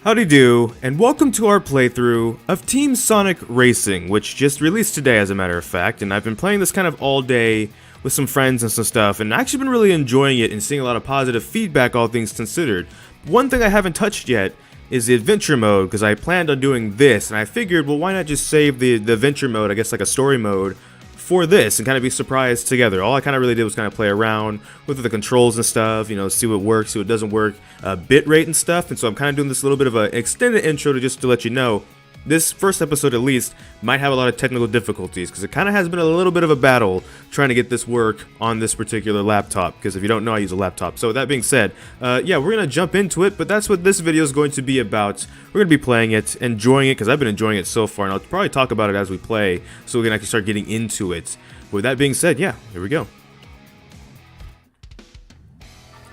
Howdy do, and welcome to our playthrough of Team Sonic Racing, which just released today as a matter of fact, and I've been playing this kind of all day with some friends and some stuff, and I've actually been really enjoying it and seeing a lot of positive feedback, all things considered. One thing I haven't touched yet is the adventure mode, because I planned on doing this, and I figured, well, why not just save the adventure mode, I guess like a story mode, for this and kind of be surprised together. All I kind of really did was kind of play around with the controls and stuff, you know, see what works, see what doesn't work, bit rate and stuff. And so I'm kind of doing this little bit of an extended intro to let you know this first episode at least might have a lot of technical difficulties because it kind of has been a little bit of a battle trying to get this work on this particular laptop, because if you don't know, I use a laptop. So with that being said, yeah, we're gonna jump into it, but that's what this video is going to be about. We're gonna be playing it, enjoying it, because I've been enjoying it so far, and I'll probably talk about it as we play so we can actually start getting into it. But with that being said, yeah, here we go.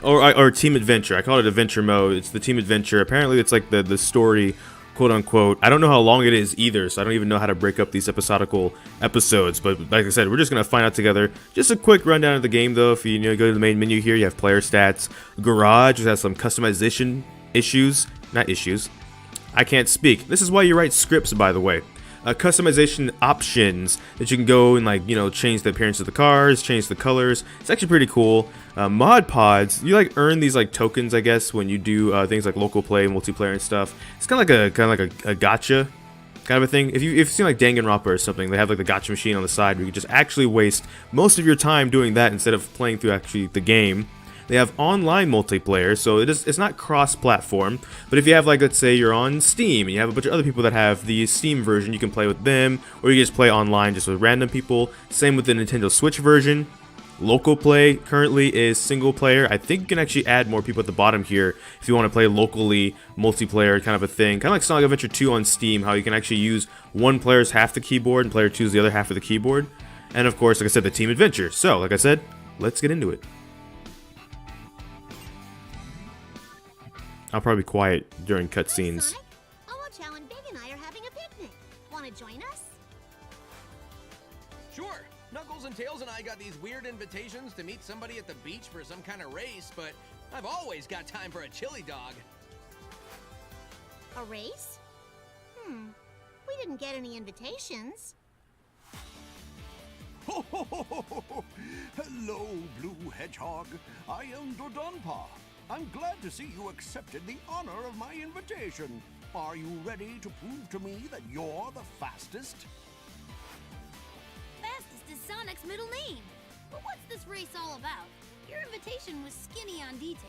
Or Team Adventure. I call it Adventure Mode. It's the Team Adventure. Apparently it's like the story, quote unquote. I don't know how long it is either, so I don't even know how to break up these episodical episodes. But like I said, we're just gonna find out together. Just a quick rundown of the game, though. If you go to the main menu here, you have player stats, garage, which has some customization issues, not issues. I can't speak. This is why you write scripts, by the way. Customization options that you can go and, like, you know, change the appearance of the cars, change the colors. It's actually pretty cool. Mod pods, you like earn these like tokens, I guess, when you do things like local play, multiplayer and stuff. It's kind of like a gacha kind of a thing. If you've seen like Danganronpa or something, they have like the gacha machine on the side where you can just actually waste most of your time doing that instead of playing through actually the game. They have online multiplayer, so it's not cross-platform, but if you have, like, let's say you're on Steam, and you have a bunch of other people that have the Steam version, you can play with them, or you just play online just with random people. Same with the Nintendo Switch version. Local play currently is single player. I think you can actually add more people at the bottom here if you want to play locally, multiplayer kind of a thing. Kind of like Sonic Adventure 2 on Steam, how you can actually use one player's half the keyboard and player 2's the other half of the keyboard. And of course, like I said, the Team Adventure. So, like I said, let's get into it. I'll probably be quiet during cutscenes. Omo-chow and Big and I are having a picnic. Want to join us? Sure. Knuckles and Tails and I got these weird invitations to meet somebody at the beach for some kind of race, but I've always got time for a chili dog. A race? We didn't get any invitations. Ho, ho, ho, ho, ho. Hello, Blue Hedgehog. I am Dodonpa. I'm glad to see you accepted the honor of my invitation. Are you ready to prove to me that you're the fastest? Fastest is Sonic's middle name. But what's this race all about? Your invitation was skinny on details.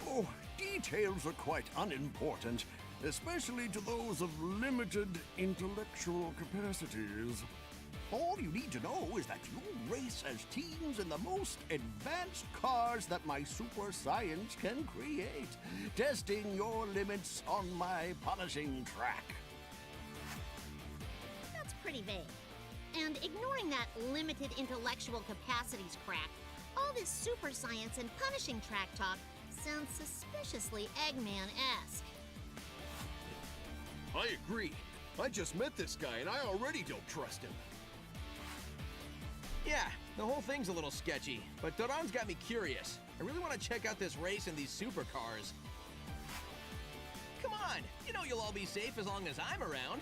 Oh, details are quite unimportant, especially to those of limited intellectual capacities. All you need to know is that you race as teams in the most advanced cars that my super science can create, testing your limits on my punishing track. That's pretty vague. And ignoring that limited intellectual capacities crack, all this super science and punishing track talk sounds suspiciously Eggman-esque. I agree. I just met this guy and I already don't trust him. Yeah, the whole thing's a little sketchy, but Dodon's got me curious. I really want to check out this race in these supercars. Come on, you know you'll all be safe as long as I'm around.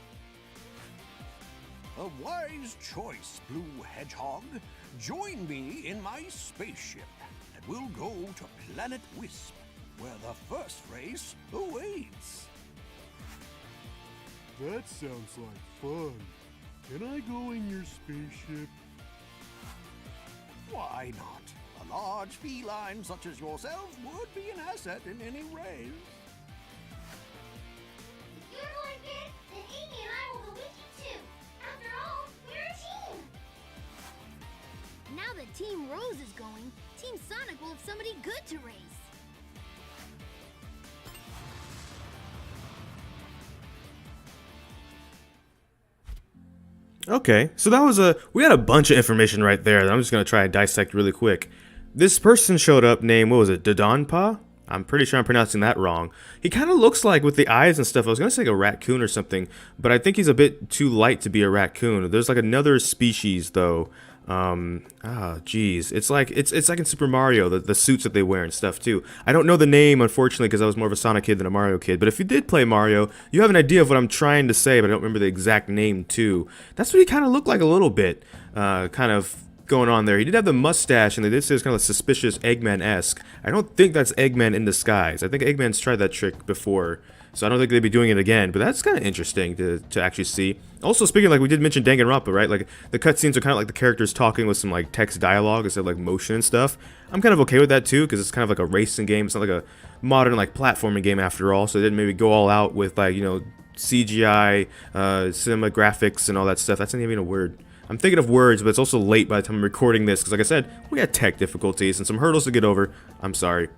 A wise choice, Blue Hedgehog. Join me in my spaceship, and we'll go to Planet Wisp, where the first race awaits. That sounds like fun. Can I go in your spaceship? Why not? A large feline such as yourself would be an asset in any race. If you're going big, then Amy and I will go with you too. After all, we're a team. Now that Team Rose is going, Team Sonic will have somebody good to race. Okay, so that was we had a bunch of information right there that I'm just gonna try and dissect really quick. This person showed up named, what was it, Dodonpa? I'm pretty sure I'm pronouncing that wrong. He kind of looks like, with the eyes and stuff, I was gonna say like a raccoon or something, but I think he's a bit too light to be a raccoon. There's like another species though Geez, it's like in Super Mario, the suits that they wear and stuff too. I don't know the name, unfortunately, because I was more of a Sonic kid than a Mario kid. But if you did play Mario, you have an idea of what I'm trying to say, but I don't remember the exact name too. That's what he kind of looked like a little bit, kind of going on there. He did have the mustache, and they did say it's kind of suspicious Eggman-esque. I don't think that's Eggman in disguise. I think Eggman's tried that trick before. So I don't think they'd be doing it again, but that's kind of interesting to actually see. Also, speaking, like we did mention Danganronpa, right? Like the cutscenes are kind of like the characters talking with some like text dialogue instead of like motion and stuff. I'm kind of okay with that too, because it's kind of like a racing game. It's not like a modern like platforming game after all. So they didn't maybe go all out with like, you know, CGI, cinema graphics and all that stuff. That's not even a word. I'm thinking of words, but it's also late by the time I'm recording this, because like I said, we had tech difficulties and some hurdles to get over. I'm sorry.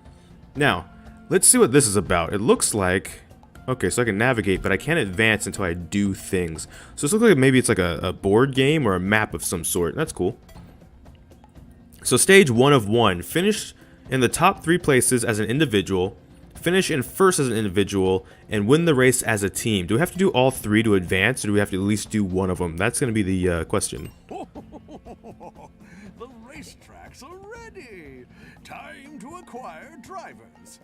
Now, let's see what this is about. It looks like... Okay, so I can navigate, but I can't advance until I do things. So this looks like maybe it's like a board game or a map of some sort. That's cool. So stage 1 of 1. Finish in the top 3 places as an individual. Finish in first as an individual. And win the race as a team. Do we have to do all 3 to advance, or do we have to at least do one of them? That's going to be the question. The racetracks are ready. Time to acquire drivers.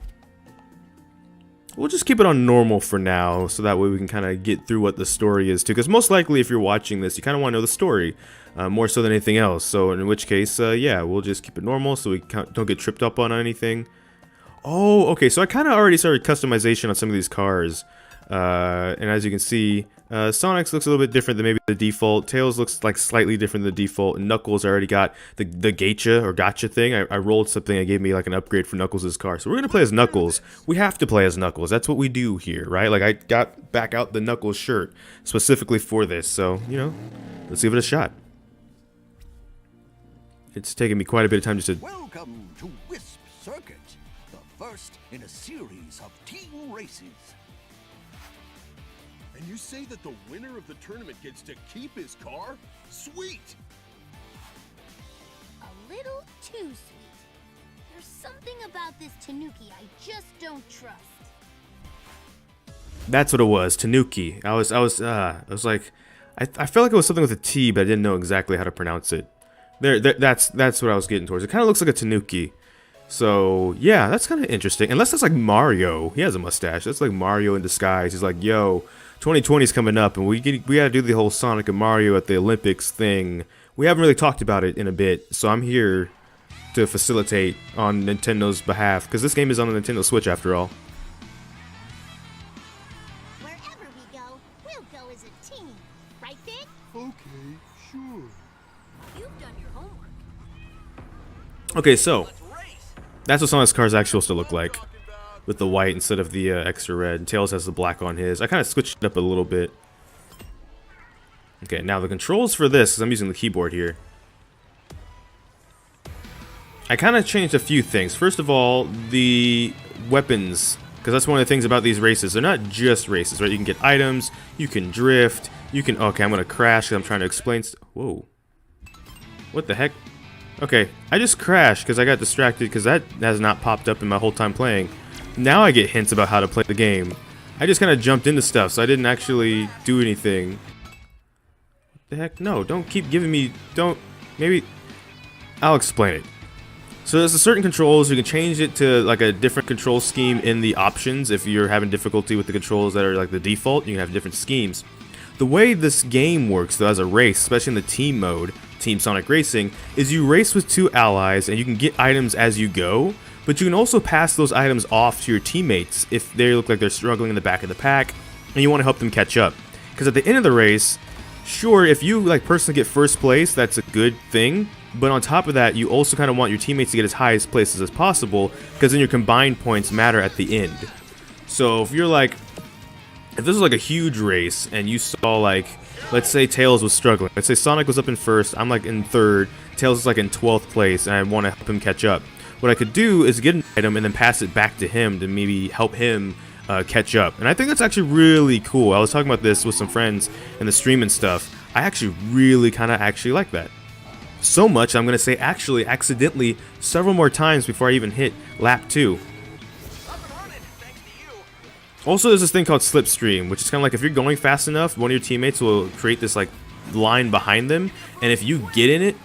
We'll just keep it on normal for now, so that way we can kind of get through what the story is too. Because most likely, if you're watching this, you kind of want to know the story more so than anything else. So in which case, yeah, we'll just keep it normal so we don't get tripped up on anything. Oh, okay. So I kind of already started customization on some of these cars, and as you can see, Sonic's looks a little bit different than maybe the default. Tails looks like slightly different than the default. And Knuckles, I already got the gotcha thing. I rolled something that gave me like an upgrade for Knuckles' car. So we're gonna play as Knuckles. We have to play as Knuckles. That's what we do here, right? Like I got back out the Knuckles shirt specifically for this. So, you know, let's give it a shot. It's taken me quite a bit of time just to... Welcome to Wisp Circuit, the first in a series of team races. And you say that the winner of the tournament gets to keep his car? Sweet! A little too sweet. There's something about this Tanuki I just don't trust. That's what it was, Tanuki. I was like, I felt like it was something with a T, but I didn't know exactly how to pronounce it. That's what I was getting towards. It kind of looks like a Tanuki. So yeah, that's kind of interesting. Unless that's like Mario. He has a mustache. That's like Mario in disguise. He's like, yo, 2020 is coming up, and we gotta do the whole Sonic and Mario at the Olympics thing. We haven't really talked about it in a bit, so I'm here to facilitate on Nintendo's behalf, because this game is on the Nintendo Switch after all. Wherever we go, we'll go as a team. Right, Vic? Okay, sure. You've done your homework. Okay, so that's what Sonic's car is actually supposed to look like, with the white instead of the extra red. And Tails has the black on his. I kind of switched it up a little bit. Okay, now the controls for this, because I'm using the keyboard here. I kind of changed a few things. First of all, the weapons, because that's one of the things about these races. They're not just races, right? You can get items, you can drift, you can... Okay, I'm going to crash because I'm trying to explain... Whoa. What the heck? Okay, I just crashed because I got distracted because that has not popped up in my whole time playing. Now I get hints about how to play the game. I just kind of jumped into stuff, so I didn't actually do anything. What the heck? No, don't keep giving me... Don't... Maybe... I'll explain it. So there's a certain controls, you can change it to like a different control scheme in the options. If you're having difficulty with the controls that are like the default, you can have different schemes. The way this game works though as a race, especially in the team mode, Team Sonic Racing, is you race with 2 allies and you can get items as you go, but you can also pass those items off to your teammates if they look like they're struggling in the back of the pack and you want to help them catch up. Because at the end of the race, sure, if you like personally get first place, that's a good thing. But on top of that, you also kind of want your teammates to get as high as places as possible, because then your combined points matter at the end. So if you're like, if this was like a huge race and you saw like, let's say Tails was struggling. Let's say Sonic was up in first, I'm like in third, Tails is like in 12th place, and I want to help him catch up. What I could do is get an item and then pass it back to him to maybe help him catch up. And I think that's actually really cool. I was talking about this with some friends in the stream and stuff. I actually really kind of actually like that. So much, I'm going to say actually accidentally several more times before I even hit lap 2. Also, there's this thing called slipstream, which is kind of like if you're going fast enough, one of your teammates will create this like line behind them, and if you get in it,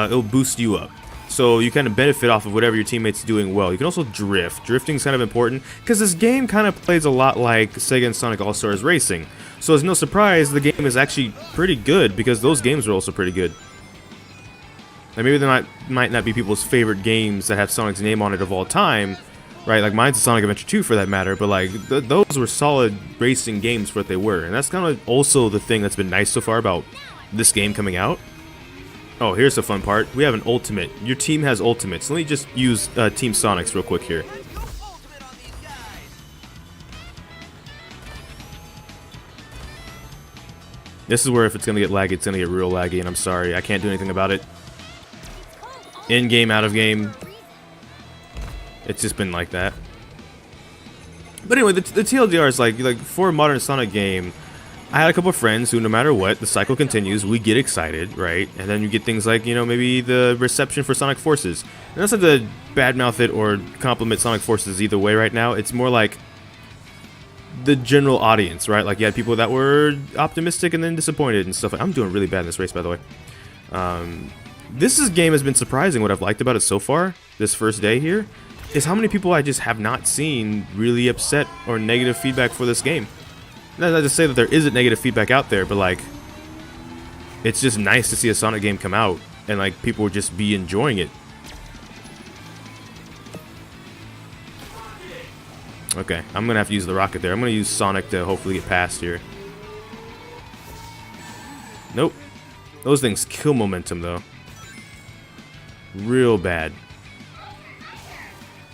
it'll boost you up. So you kind of benefit off of whatever your teammate's doing well. You can also drift. Drifting is kind of important because this game kind of plays a lot like Sega and Sonic All-Stars Racing. So it's no surprise the game is actually pretty good because those games are also pretty good. Now maybe they might not be people's favorite games that have Sonic's name on it of all time, right? Like mine's a Sonic Adventure 2 for that matter, but like those were solid racing games for what they were. And that's kind of also the thing that's been nice so far about this game coming out. Oh, here's the fun part. We have an ultimate. Your team has ultimates. Let me just use Team Sonic's real quick here. This is where if it's going to get laggy, it's going to get real laggy, and I'm sorry. I can't do anything about it. In-game, out-of-game. It's just been like that. But anyway, the TLDR is like for a modern Sonic game, I had a couple of friends who, no matter what, the cycle continues, we get excited, right? And then you get things like, you know, maybe the reception for Sonic Forces. And that's not to badmouth it or compliment Sonic Forces either way right now. It's more like the general audience, right? Like you had people that were optimistic and then disappointed and stuff. I'm doing really bad in this race, by the way. This game has been surprising. What I've liked about it so far, this first day here, is how many people I just have not seen really upset or negative feedback for this game. Not to say that there isn't negative feedback out there, but like, it's just nice to see a Sonic game come out and like people would just be enjoying it. Okay, I'm gonna have to use the rocket there. I'm gonna use Sonic to hopefully get past here. Nope. Those things kill momentum though. Real bad.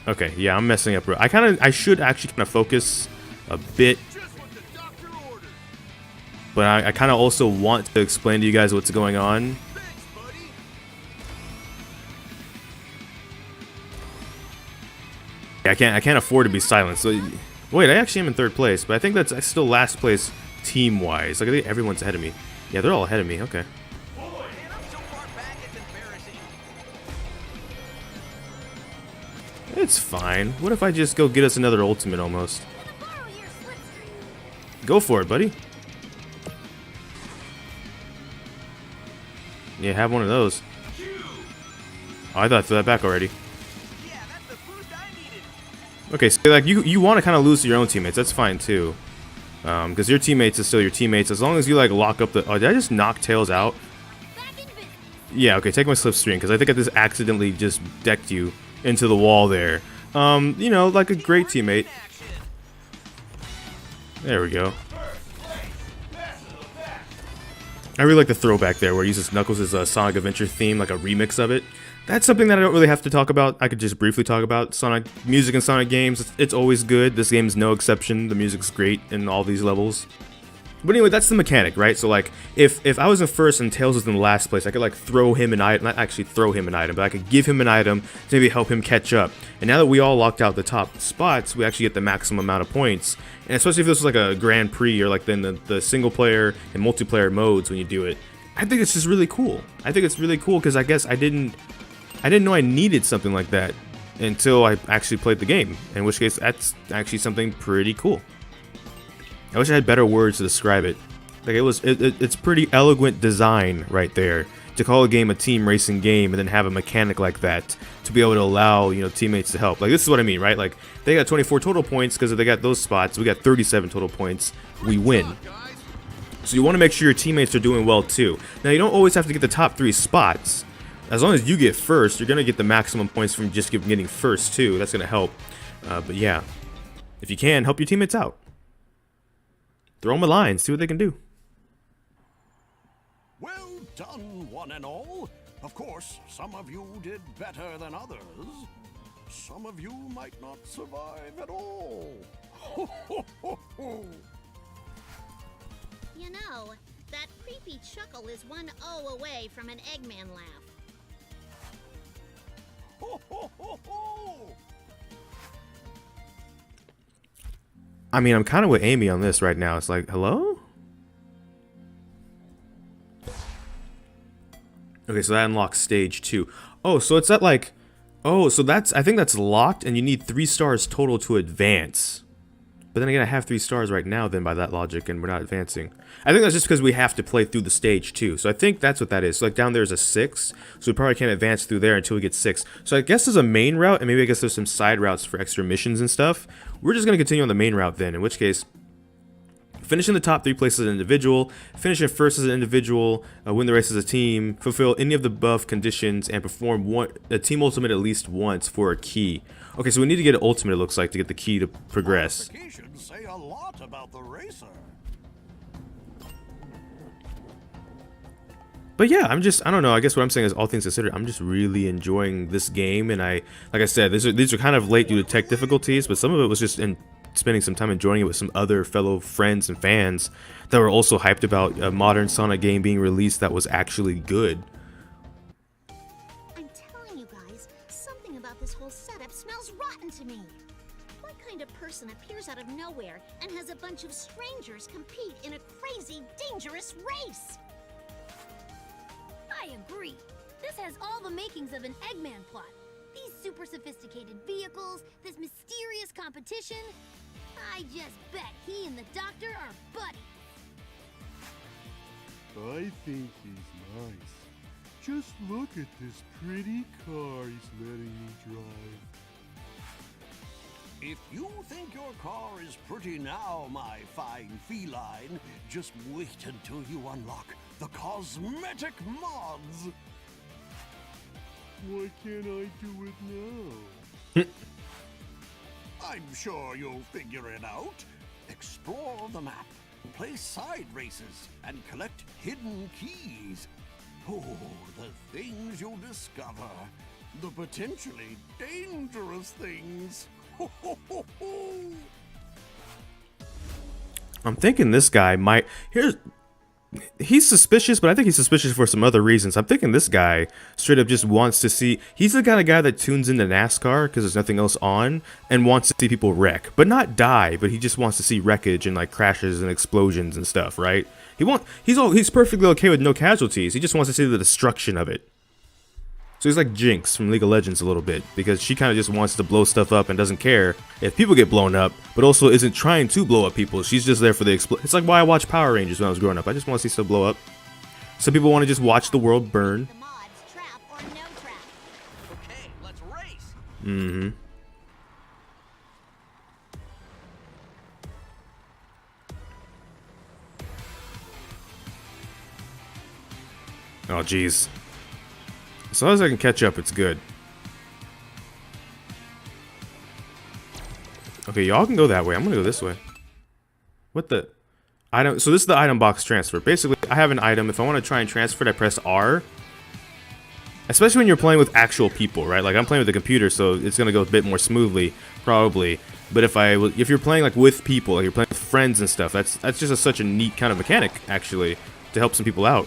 Okay, yeah, I'm messing up. I should actually kind of focus a bit. But I kind of also want to explain to you guys what's going on. I can't afford to be silent. So wait, I actually am in third place, but I think that's still last place team-wise. Like I think everyone's ahead of me. Yeah, they're all ahead of me. Okay. It's fine. What if I just go get us another ultimate almost? Go for it, buddy. Yeah, have one of those. Oh, I thought I threw that back already. Okay, so like you want to kind of lose to your own teammates. That's fine too, because your teammates is still your teammates. As long as you like lock up the. Oh, did I just knock Tails out? Yeah. Okay, take my slipstream because I think I just accidentally just decked you into the wall there. You know, like a great teammate. There we go. I really like the throwback there where he uses Knuckles' Sonic Adventure theme, like a remix of it. That's something that I don't really have to talk about. I could just briefly talk about Sonic music and Sonic games. It's always good. This game is no exception. The music's great in all these levels. But anyway, that's the mechanic, right? So like, if I was in first and Tails was in last place, I could like throw him an item, not actually throw him an item, but I could give him an item to maybe help him catch up. And now that we all locked out the top spots, we actually get the maximum amount of points. And especially if this was like a Grand Prix or like then the single player and multiplayer modes when you do it, I think it's just really cool. I think it's really cool because I guess I didn't know I needed something like that until I actually played the game. In which case, that's actually something pretty cool. I wish I had better words to describe it. Like it's pretty eloquent design right there to call a game a team racing game and then have a mechanic like that to be able to allow, you know, teammates to help. Like this is what I mean, right? Like they got 24 total points because they got those spots. We got 37 total points. We win. So you want to make sure your teammates are doing well too. Now you don't always have to get the top 3 spots. As long as you get first, you're gonna get the maximum points from just getting first too. That's gonna help. But yeah, if you can, help your teammates out. Throw them a line, see what they can do. Well done, one and all. Of course, some of you did better than others. Some of you might not survive at all. Ho, ho, ho, ho. You know, that creepy chuckle is one O away from an Eggman laugh. Ho, ho, ho, ho. I mean, I'm kind of with Amy on this right now. It's like, hello? Okay, so that unlocks stage 2. Oh, so it's at like... Oh, so that's... I think that's locked, and you need 3 stars total to advance. But then again, I have 3 stars right now then by that logic, and we're not advancing. I think that's just because we have to play through the stage too. So I think that's what that is. So like down there is a 6, so we probably can't advance through there until we get 6. So I guess there's a main route, and maybe I guess there's some side routes for extra missions and stuff. We're just going to continue on the main route then, in which case, finish in the top 3 places as an individual, finish in first as an individual, win the race as a team, fulfill any of the above conditions, and perform a team ultimate at least once for a key. Okay, so we need to get an ultimate, it looks like, to get the key to progress. Qualifications say a lot about the racer. But yeah, I don't know, I guess what I'm saying is, all things considered, I'm just really enjoying this game, and like I said, these are kind of late due to tech difficulties, but some of it was just in spending some time enjoying it with some other fellow friends and fans that were also hyped about a modern Sonic game being released that was actually good. I'm telling you guys, something about this whole setup smells rotten to me. What kind of person appears out of nowhere and has a bunch of strangers compete in a crazy, dangerous race? I agree. This has all the makings of an Eggman plot. These super sophisticated vehicles, this mysterious competition. I just bet he and the doctor are buddies. I think he's nice. Just look at this pretty car he's letting me drive. If you think your car is pretty now, my fine feline, just wait until you unlock the cosmetic mods. Why can't I do it now? I'm sure you'll figure it out. Explore the map, play side races, and collect hidden keys. Oh, the things you'll discover. The potentially dangerous things. Ho, ho, ho, ho. I'm thinking this guy might... He's suspicious, but I think he's suspicious for some other reasons. I'm thinking this guy straight up just wants to see... He's the kind of guy that tunes into NASCAR because there's nothing else on and wants to see people wreck. But not die, but he just wants to see wreckage and like crashes and explosions and stuff, right? He's perfectly okay with no casualties. He just wants to see the destruction of it. So he's like Jinx from League of Legends a little bit, because she kind of just wants to blow stuff up and doesn't care if people get blown up, but also isn't trying to blow up people. She's just there for the It's like why I watched Power Rangers when I was growing up. I just want to see stuff blow up. Some people want to just watch the world burn. The mods, trap or no trap. Okay, let's race. Mm-hmm. Oh, jeez. As long as I can catch up, it's good. Okay, y'all can go that way. I'm gonna go this way. What the? Item. So this is the item box transfer. Basically, I have an item. If I want to try and transfer it, I press R. Especially when you're playing with actual people, right? Like I'm playing with the computer, so it's gonna go a bit more smoothly, probably. But if you're playing like with people, like you're playing with friends and stuff, that's just such a neat kind of mechanic, actually, to help some people out.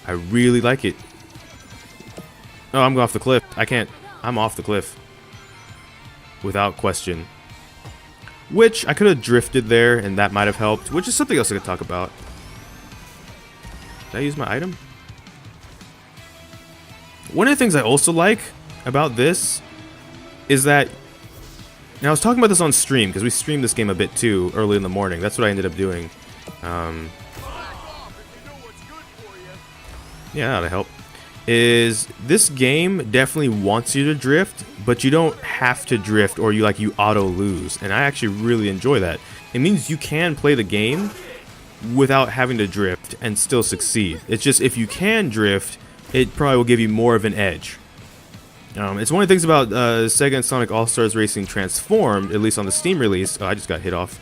I really like it. Oh, I'm going off the cliff. I can't. I'm off the cliff. Without question. Which, I could have drifted there, and that might have helped. Which is something else I could talk about. Did I use my item? One of the things I also like about this is that... Now, I was talking about this on stream, because we streamed this game a bit too, early in the morning. That's what I ended up doing. Yeah, that'll help. Is this game definitely wants you to drift, but you don't have to drift or you auto lose, and I actually really enjoy that. It means you can play the game without having to drift and still succeed. It's just if you can drift, it probably will give you more of an edge. It's one of the things about Sega and Sonic All-Stars Racing Transformed, at least on the Steam release. Oh, I just got hit off.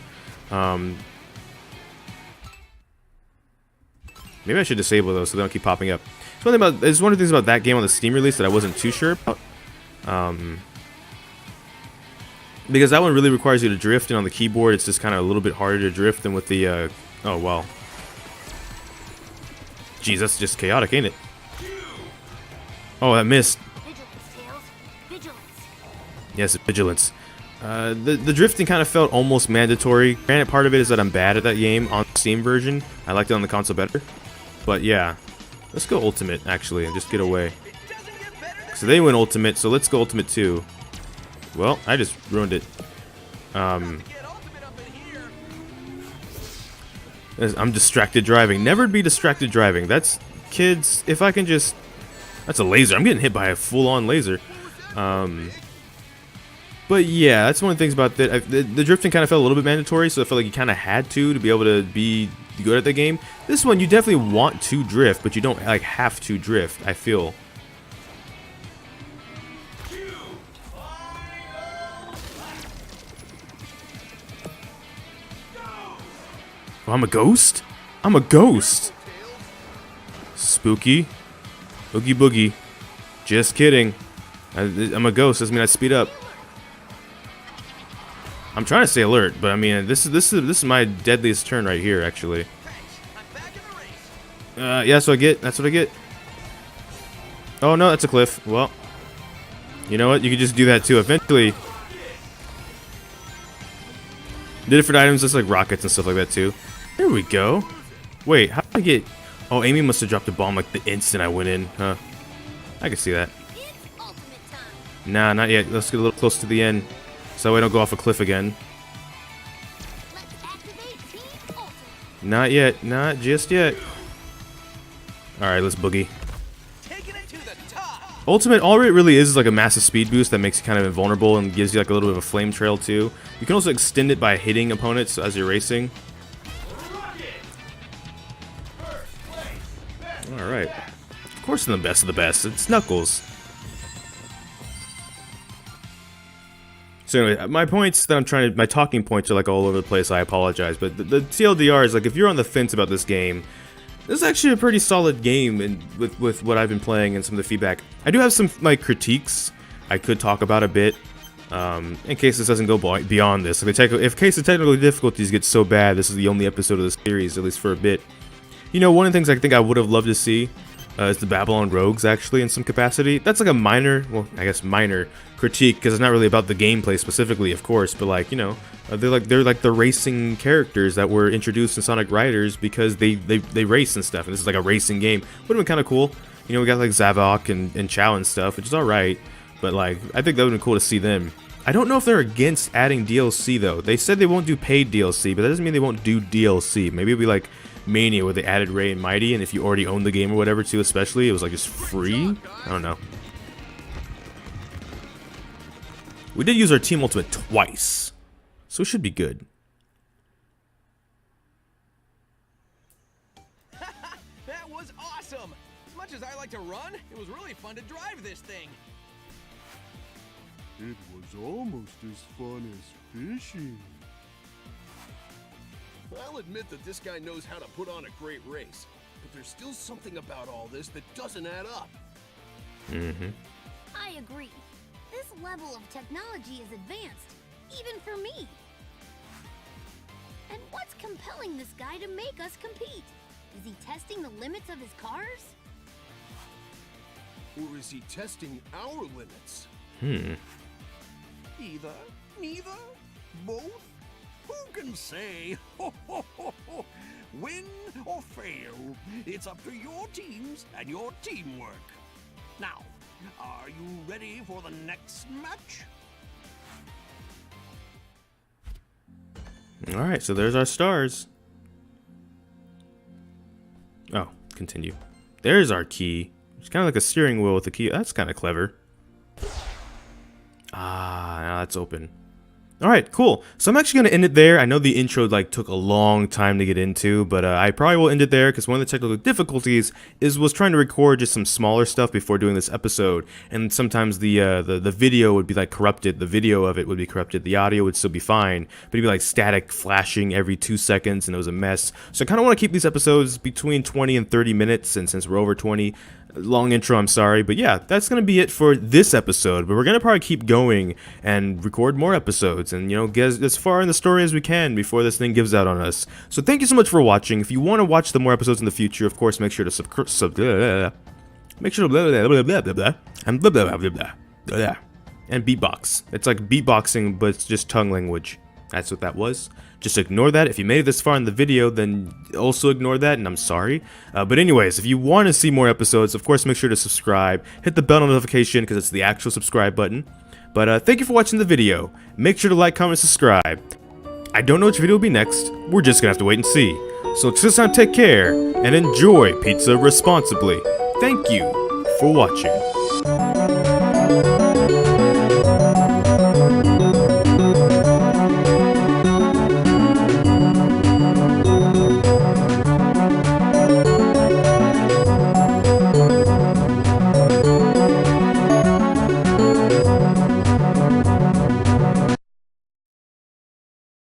Maybe I should disable those so they don't keep popping up. It's one of the things about that game on the Steam release that I wasn't too sure about. Because that one really requires you to drift, and on the keyboard it's just kind of a little bit harder to drift than with the... oh, wow. Jeez, that's just chaotic, ain't it? Oh, that missed. Vigilance, Tails. Vigilance. Yes, vigilance. The drifting kind of felt almost mandatory. Granted, part of it is that I'm bad at that game on the Steam version. I liked it on the console better. But yeah. Let's go Ultimate, actually, and just get away. So they went Ultimate, so let's go Ultimate too. Well, I just ruined it. I'm distracted driving. Never be distracted driving. That's, kids, if I can just... That's a laser. I'm getting hit by a full-on laser. But yeah, that's one of the things about that. The drifting kind of felt a little bit mandatory, so I felt like you kind of had to be able to be good at the game. This one, you definitely want to drift, but you don't like have to drift, I feel. Oh, I'm a ghost? I'm a ghost. Spooky. Oogie boogie. Just kidding. I'm a ghost. Doesn't mean I speed up. I'm trying to stay alert, but I mean, this is my deadliest turn right here, actually. Yeah, so that's what I get. Oh no, that's a cliff. Well, you know what? You could just do that too. Eventually, the different items, just like rockets and stuff like that too. There we go. Wait, how did I get? Oh, Amy must have dropped a bomb like the instant I went in, huh? I can see that. Nah, not yet. Let's get a little close to the end, so we don't go off a cliff again. Not yet. Not just yet. Alright, let's boogie. Ultimate, all it really is like a massive speed boost that makes you kind of invulnerable and gives you like a little bit of a flame trail too. You can also extend it by hitting opponents as you're racing. Alright. Of course I'm the best of the best. It's Knuckles. So anyway, my talking points are like all over the place, I apologize. But the TLDR is like, if you're on the fence about this game, this is actually a pretty solid game and with what I've been playing and some of the feedback. I do have some like critiques I could talk about a bit, in case this doesn't go beyond this. In case the technical difficulties get so bad, this is the only episode of this series, at least for a bit. You know, one of the things I think I would have loved to see is the Babylon Rogues actually in some capacity. That's like a minor, well, I guess minor critique, because it's not really about the gameplay specifically, of course, but like, you know, they're like the racing characters that were introduced in Sonic Riders because they race and stuff, and this is like a racing game. Would have been kind of cool. You know, we got like Zavok and Chow and stuff, which is alright, but like, I think that would have been cool to see them. I don't know if they're against adding DLC though. They said they won't do paid DLC, but that doesn't mean they won't do DLC. Maybe it'll be like Mania where they added Ray and Mighty, and if you already own the game or whatever too, especially, it was like just free? I don't know. We did use our Team Ultimate twice, so it should be good. That was awesome! As much as I like to run, it was really fun to drive this thing. It was almost as fun as fishing. I'll admit that this guy knows how to put on a great race, but there's still something about all this that doesn't add up. I agree. This level of technology is advanced, even for me. And what's compelling this guy to make us compete? Is he testing the limits of his cars? Or is he testing our limits? Either, neither, both? Who can say? Win or fail, it's up to your teams and your teamwork. Now, are you ready for the next match? Alright, so there's our stars. Oh, continue. There's our key. It's kind of like a steering wheel with a key. That's kind of clever. Ah, now that's open. Alright, cool. So I'm actually going to end it there. I know the intro like took a long time to get into, but I probably will end it there because one of the technical difficulties was trying to record just some smaller stuff before doing this episode, and sometimes the video would be like corrupted. The video of it would be corrupted. The audio would still be fine, but it'd be like static flashing every 2 seconds, and it was a mess. So I kind of want to keep these episodes between 20 and 30 minutes, and since we're over 20, long intro, I'm sorry, but yeah, that's gonna be it for this episode. But we're gonna probably keep going and record more episodes and, you know, get as far in the story as we can before this thing gives out on us. So thank you so much for watching. If you want to watch the more episodes in the future, of course, make sure to and beatbox. It's like beatboxing, but it's just tongue language. That's what that was. Just ignore that. If you made it this far in the video, then also ignore that, and I'm sorry. But anyways, if you want to see more episodes, of course, make sure to subscribe. Hit the bell notification because it's the actual subscribe button. But thank you for watching the video. Make sure to like, comment, subscribe. I don't know which video will be next. We're just going to have to wait and see. So until next time, take care and enjoy pizza responsibly. Thank you for watching.